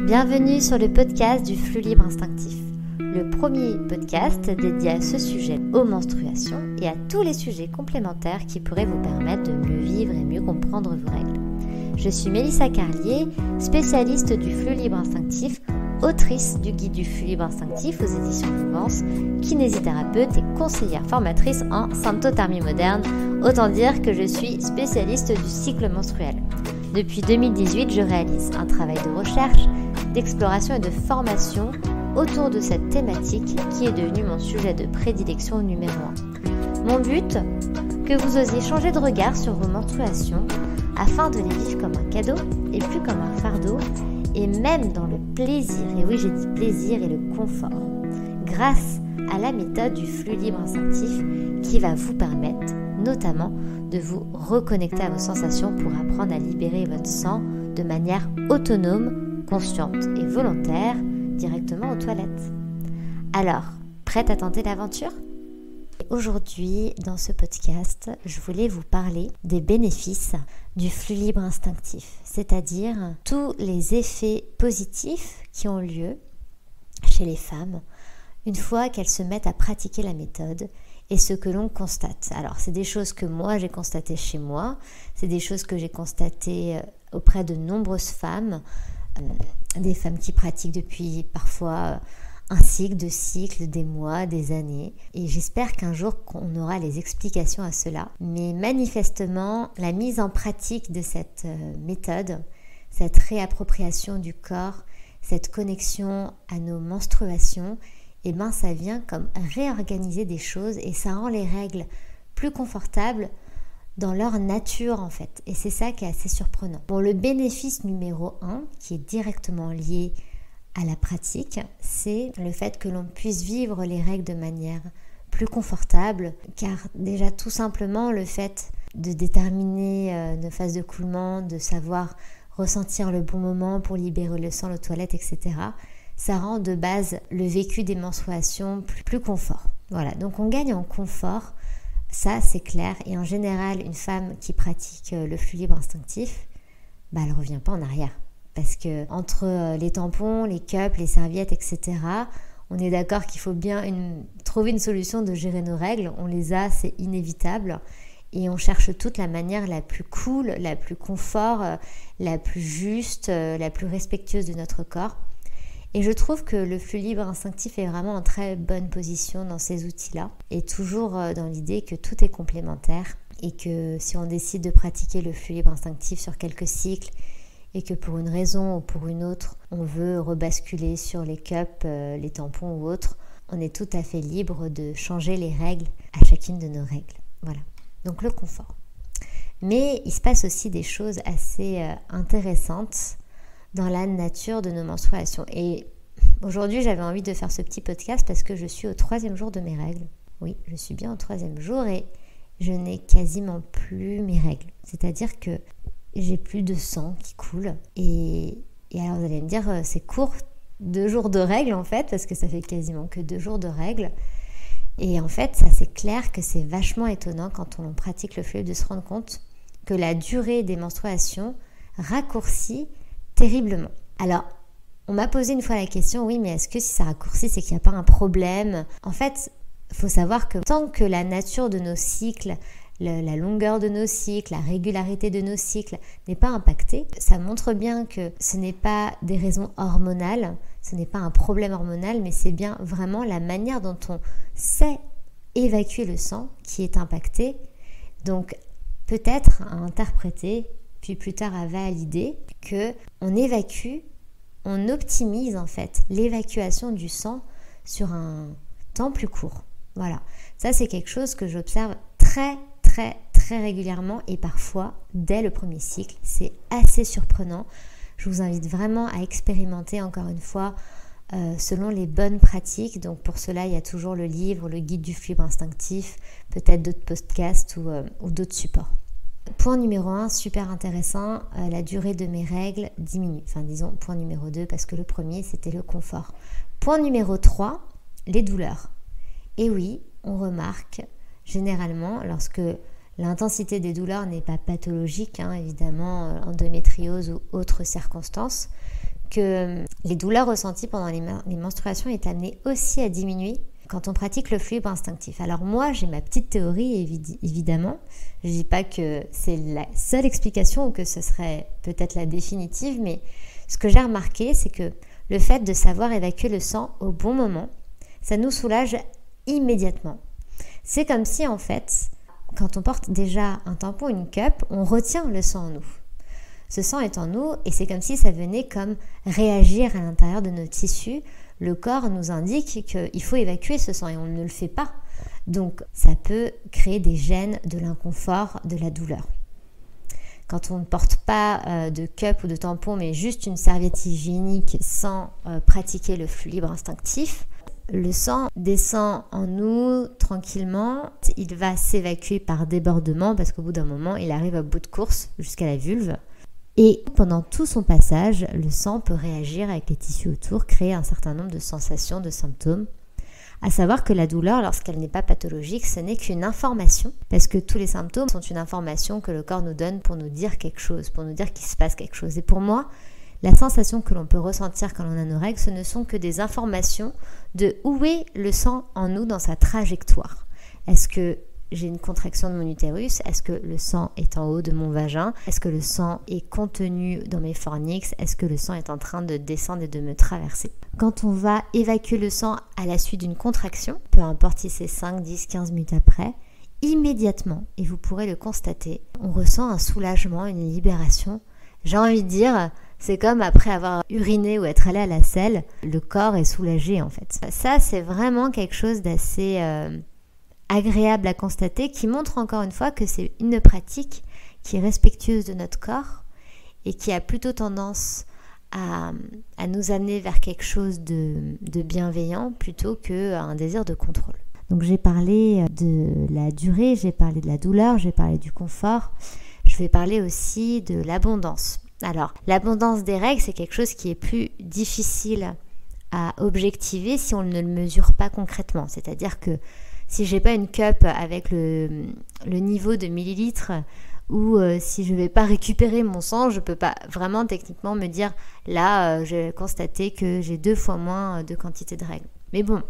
Bienvenue sur le podcast du flux libre instinctif, le premier podcast dédié à ce sujet, aux menstruations et à tous les sujets complémentaires qui pourraient vous permettre de mieux vivre et mieux comprendre vos règles. Je suis Mélissa Carlier, spécialiste du flux libre instinctif, autrice du guide du flux libre instinctif aux éditions Jouvence, kinésithérapeute et conseillère formatrice en symptothermie moderne, autant dire que je suis spécialiste du cycle menstruel. Depuis 2018, je réalise un travail de recherche, d'exploration et de formation autour de cette thématique qui est devenue mon sujet de prédilection numéro 1. Mon but, que vous osiez changer de regard sur vos menstruations afin de les vivre comme un cadeau et plus comme un fardeau, et même dans le plaisir, et oui j'ai dit plaisir et le confort, grâce à la méthode du flux libre instinctif qui va vous permettre notamment de vous reconnecter à vos sensations pour apprendre à libérer votre sang de manière autonome, consciente et volontaire directement aux toilettes. Alors, prête à tenter l'aventure ? Aujourd'hui, dans ce podcast, je voulais vous parler des bénéfices du flux libre instinctif, c'est-à-dire tous les effets positifs qui ont lieu chez les femmes une fois qu'elles se mettent à pratiquer la méthode et ce que l'on constate. Alors, c'est des choses que moi j'ai constatées chez moi, c'est des choses que j'ai constatées auprès de nombreuses femmes, des femmes qui pratiquent depuis parfois un cycle, 2 cycles, des mois, des années. Et j'espère qu'un jour qu'on aura les explications à cela. Mais manifestement, la mise en pratique de cette méthode, cette réappropriation du corps, cette connexion à nos menstruations, eh ben ça vient comme réorganiser des choses et ça rend les règles plus confortables dans leur nature en fait. Et c'est ça qui est assez surprenant. Bon, le bénéfice numéro 1, qui est directement lié à la pratique, c'est le fait que l'on puisse vivre les règles de manière plus confortable, car déjà tout simplement le fait de déterminer nos phases de coulement, de savoir ressentir le bon moment pour libérer le sang, les toilettes, etc., ça rend de base le vécu des menstruations plus confort. Voilà, donc on gagne en confort, ça c'est clair, et en général une femme qui pratique le flux libre instinctif, elle ne revient pas en arrière. Parce que entre les tampons, les cups, les serviettes, etc., on est d'accord qu'il faut bien trouver une solution de gérer nos règles. On les a, c'est inévitable. Et on cherche toute la manière la plus cool, la plus confort, la plus juste, la plus respectueuse de notre corps. Et je trouve que le flux libre instinctif est vraiment en très bonne position dans ces outils-là. Et toujours dans l'idée que tout est complémentaire. Et que si on décide de pratiquer le flux libre instinctif sur quelques cycles, et que pour une raison ou pour une autre, on veut rebasculer sur les cups, les tampons ou autres, on est tout à fait libre de changer les règles à chacune de nos règles. Voilà, donc le confort. Mais il se passe aussi des choses assez intéressantes dans la nature de nos menstruations. Et aujourd'hui, j'avais envie de faire ce petit podcast parce que je suis au 3e jour de mes règles. Oui, je suis bien au 3e jour et je n'ai quasiment plus mes règles. C'est-à-dire que j'ai plus de sang qui coule. Et alors vous allez me dire, c'est court, 2 jours de règles en fait, parce que ça fait quasiment que 2 jours de règles. Et en fait, ça c'est clair que c'est vachement étonnant quand on pratique le flux de se rendre compte que la durée des menstruations raccourcit terriblement. Alors, on m'a posé une fois la question, oui, mais est-ce que si ça raccourcit, c'est qu'il n'y a pas un problème ? En fait, il faut savoir que tant que la nature de nos cycles, la longueur de nos cycles, la régularité de nos cycles n'est pas impactée, ça montre bien que ce n'est pas des raisons hormonales, ce n'est pas un problème hormonal, mais c'est bien vraiment la manière dont on sait évacuer le sang qui est impactée. Donc peut-être à interpréter, puis plus tard à valider, qu'on évacue, on optimise en fait l'évacuation du sang sur un temps plus court. Voilà, ça c'est quelque chose que j'observe très régulièrement et parfois dès le premier cycle. C'est assez surprenant. Je vous invite vraiment à expérimenter encore une fois selon les bonnes pratiques. Donc pour cela, il y a toujours le livre, le guide du flux instinctif, peut-être d'autres podcasts ou d'autres supports. Point numéro 1, super intéressant, la durée de mes règles diminue. Enfin disons point numéro 2 parce que le premier c'était le confort. Point numéro 3, les douleurs. Et oui, on remarque généralement, lorsque l'intensité des douleurs n'est pas pathologique, évidemment, endométriose ou autres circonstances, que les douleurs ressenties pendant les menstruations est amenée aussi à diminuer quand on pratique le flux libre instinctif. Alors moi, j'ai ma petite théorie, évidemment. Je ne dis pas que c'est la seule explication ou que ce serait peut-être la définitive, mais ce que j'ai remarqué, c'est que le fait de savoir évacuer le sang au bon moment, ça nous soulage immédiatement. C'est comme si, en fait, quand on porte déjà un tampon, une cup, on retient le sang en nous. Ce sang est en nous et c'est comme si ça venait comme réagir à l'intérieur de nos tissus. Le corps nous indique qu'il faut évacuer ce sang et on ne le fait pas. Donc ça peut créer des gènes, de l'inconfort, de la douleur. Quand on ne porte pas de cup ou de tampon mais juste une serviette hygiénique sans pratiquer le flux libre instinctif, le sang descend en nous tranquillement, il va s'évacuer par débordement parce qu'au bout d'un moment il arrive à bout de course jusqu'à la vulve. Et pendant tout son passage, le sang peut réagir avec les tissus autour, créer un certain nombre de sensations, de symptômes. À savoir que la douleur, lorsqu'elle n'est pas pathologique, ce n'est qu'une information, parce que tous les symptômes sont une information que le corps nous donne pour nous dire quelque chose, pour nous dire qu'il se passe quelque chose. Et pour moi, la sensation que l'on peut ressentir quand on a nos règles, ce ne sont que des informations de où est le sang en nous dans sa trajectoire. Est-ce que j'ai une contraction de mon utérus? Est-ce que le sang est en haut de mon vagin? Est-ce que le sang est contenu dans mes fornix? Est-ce que le sang est en train de descendre et de me traverser? Quand on va évacuer le sang à la suite d'une contraction, peu importe si c'est 5, 10, 15 minutes après, immédiatement, et vous pourrez le constater, on ressent un soulagement, une libération. J'ai envie de dire, c'est comme après avoir uriné ou être allé à la selle, le corps est soulagé en fait. Ça, c'est vraiment quelque chose d'assez agréable à constater, qui montre encore une fois que c'est une pratique qui est respectueuse de notre corps et qui a plutôt tendance à nous amener vers quelque chose de bienveillant plutôt qu'un désir de contrôle. Donc j'ai parlé de la durée, j'ai parlé de la douleur, j'ai parlé du confort, je vais parler aussi de l'abondance. Alors, l'abondance des règles, c'est quelque chose qui est plus difficile à objectiver si on ne le mesure pas concrètement. C'est-à-dire que si j'ai pas une cup avec le niveau de millilitres ou si je vais pas récupérer mon sang, je peux pas vraiment techniquement me dire là, j'ai constaté que j'ai 2 fois moins de quantité de règles. Mais bon,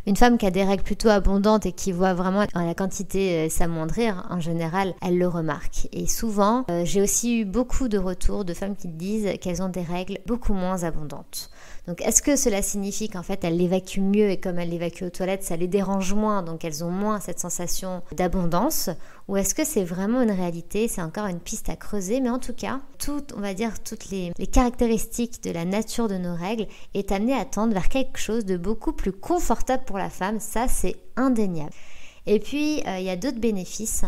une femme qui a des règles plutôt abondantes et qui voit vraiment la quantité s'amoindrir, en général, elle le remarque. Et souvent, j'ai aussi eu beaucoup de retours de femmes qui disent qu'elles ont des règles beaucoup moins abondantes. Donc, est-ce que cela signifie qu'en fait, elles l'évacuent mieux et comme elles l'évacuent aux toilettes, ça les dérange moins, donc elles ont moins cette sensation d'abondance? Ou est-ce que c'est vraiment une réalité? C'est encore une piste à creuser, mais en tout cas, toutes les caractéristiques de la nature de nos règles est amenée à tendre vers quelque chose de beaucoup plus confortable pour la femme. Ça, c'est indéniable. Et puis, il y a d'autres bénéfices.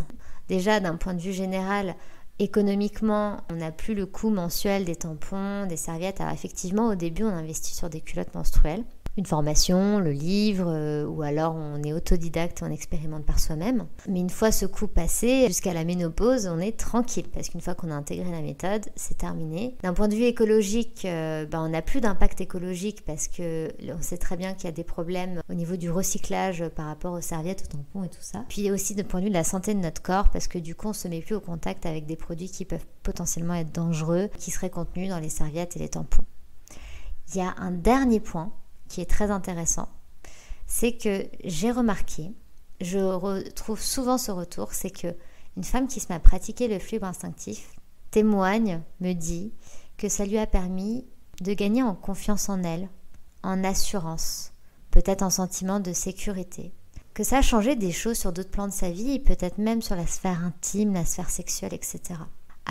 Déjà, d'un point de vue général, économiquement, on n'a plus le coût mensuel des tampons, des serviettes. Alors effectivement, au début, on investit sur des culottes menstruelles, une formation, le livre, ou alors on est autodidacte, on expérimente par soi-même. Mais une fois ce coût passé, jusqu'à la ménopause, on est tranquille, parce qu'une fois qu'on a intégré la méthode, c'est terminé. D'un point de vue écologique, on n'a plus d'impact écologique, parce qu'on sait très bien qu'il y a des problèmes au niveau du recyclage par rapport aux serviettes, aux tampons et tout ça. Puis aussi d'un point de vue de la santé de notre corps, parce que du coup, on ne se met plus au contact avec des produits qui peuvent potentiellement être dangereux, qui seraient contenus dans les serviettes et les tampons. Il y a un dernier point qui est très intéressant, c'est que j'ai remarqué, je retrouve souvent ce retour, c'est que une femme qui se met à pratiquer le flux libre instinctif témoigne, me dit que ça lui a permis de gagner en confiance en elle, en assurance, peut-être en sentiment de sécurité, que ça a changé des choses sur d'autres plans de sa vie, et peut-être même sur la sphère intime, la sphère sexuelle, etc.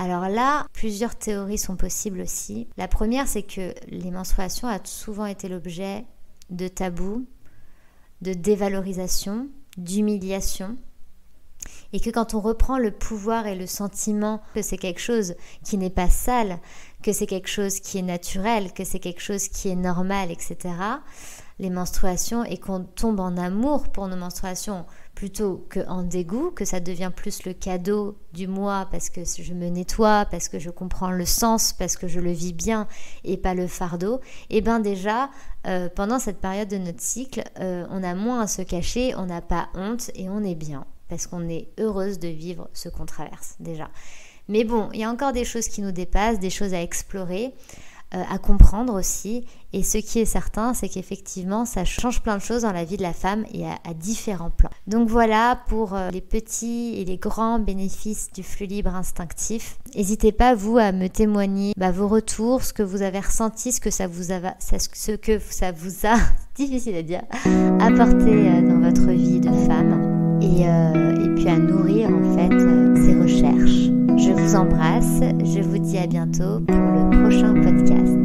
Alors là, plusieurs théories sont possibles aussi. La première, c'est que les menstruations ont souvent été l'objet de tabous, de dévalorisation, d'humiliation. Et que quand on reprend le pouvoir et le sentiment que c'est quelque chose qui n'est pas sale, que c'est quelque chose qui est naturel, que c'est quelque chose qui est normal, etc., les menstruations, et qu'on tombe en amour pour nos menstruations plutôt qu'en dégoût, que ça devient plus le cadeau du mois parce que je me nettoie, parce que je comprends le sens, parce que je le vis bien et pas le fardeau, et bien déjà, pendant cette période de notre cycle, on a moins à se cacher, on n'a pas honte et on est bien, parce qu'on est heureuse de vivre ce qu'on traverse déjà. Mais bon, il y a encore des choses qui nous dépassent, des choses à explorer. à comprendre aussi. Et ce qui est certain, c'est qu'effectivement, ça change plein de choses dans la vie de la femme et à différents plans. Donc voilà pour les petits et les grands bénéfices du flux libre instinctif. N'hésitez pas, vous, à me témoigner vos retours, ce que vous avez ressenti, ce que ça vous a difficile à dire, apporté dans votre vie de femme et puis à nourrir en fait ces recherches. Je vous embrasse, je vous dis à bientôt pour le prochain podcast.